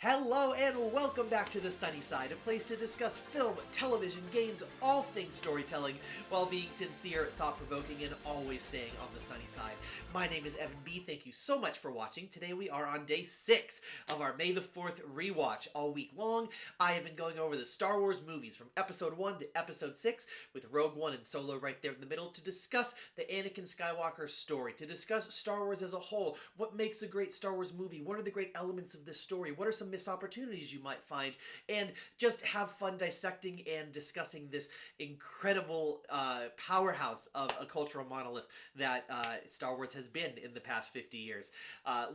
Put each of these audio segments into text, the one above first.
Hello and welcome back to the Sunny Side, a place to discuss film, television, games, all things storytelling, while being sincere, thought-provoking, and always staying on the sunny side. My name is Evan B. Thank you so much for watching. Today we are on day 6 of our May the 4th rewatch. All week long, I have been going over the Star Wars movies from Episode 1 to Episode 6, with Rogue One and Solo right there in the middle, to discuss the Anakin Skywalker story, to discuss Star Wars as a whole, what makes a great Star Wars movie, what are the great elements of this story, what are some missed opportunities you might find, and just have fun dissecting and discussing this incredible powerhouse of a cultural monolith that Star Wars has been in the past 50 years.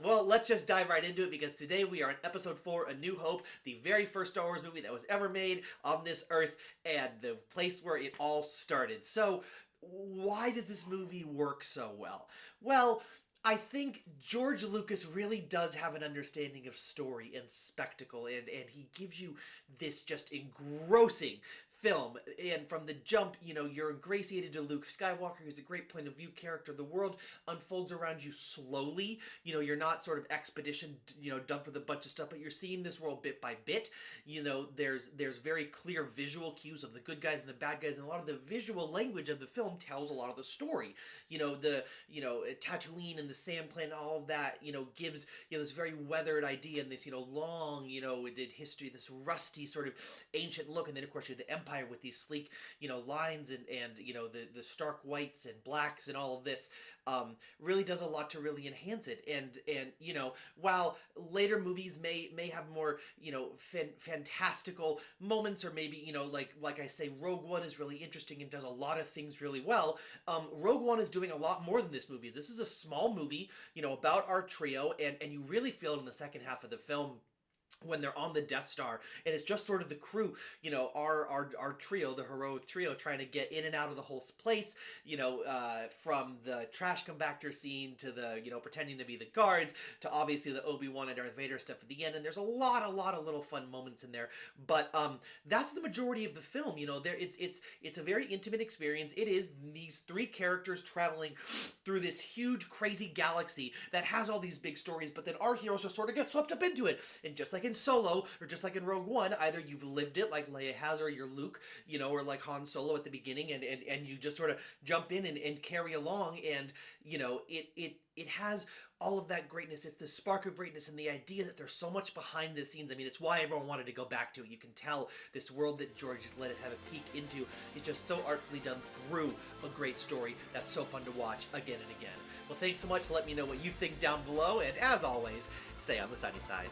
Well, let's just dive right into it, because today we are in Episode 4, A New Hope, the very first Star Wars movie that was ever made on this earth, and the place where it all started. So, why does this movie work so well? Well, I think George Lucas really does have an understanding of story and spectacle, and he gives you this just engrossing film, and from the jump, you know, you're ingratiated to Luke Skywalker, who's a great point of view character. The world unfolds around you slowly. You know, you're not sort of expedition, you know, dumped with a bunch of stuff, but you're seeing this world bit by bit. You know, there's very clear visual cues of the good guys and the bad guys, and a lot of the visual language of the film tells a lot of the story. You know, Tatooine and the sand planet, all of that, you know, gives, you know, this very weathered idea and this, you know, long, you know, it did history, this rusty sort of ancient look, and then of course you have the Empire with these sleek, you know, lines and you know, the stark whites and blacks and all of this really does a lot to really enhance it. And you know, while later movies may have more, you know, fantastical moments, or maybe, you know, like I say, Rogue One is really interesting and does a lot of things really well. Rogue One is doing a lot more than this movie is. This is a small movie, you know, about our trio, and you really feel it in the second half of the film when they're on the Death Star, and it's just sort of the crew, you know, our trio, the heroic trio, trying to get in and out of the whole place, you know, from the trash compactor scene to the, you know, pretending to be the guards, to obviously the Obi-Wan and Darth Vader stuff at the end, and there's a lot of little fun moments in there, but that's the majority of the film. You know, it's a very intimate experience. It is these three characters traveling through this huge, crazy galaxy that has all these big stories, but then our heroes just sort of get swept up into it, and just like in Solo, or just like in Rogue One, either you've lived it like Leia has, or you're Luke, you know, or like Han Solo at the beginning, and you just sort of jump in and carry along, and, you know, it has all of that greatness. It's the spark of greatness, and the idea that there's so much behind the scenes. I mean, it's why everyone wanted to go back to it. You can tell this world that George let us have a peek into is just so artfully done through a great story that's so fun to watch again and again. Well, thanks so much. Let me know what you think down below, and as always, stay on the sunny side.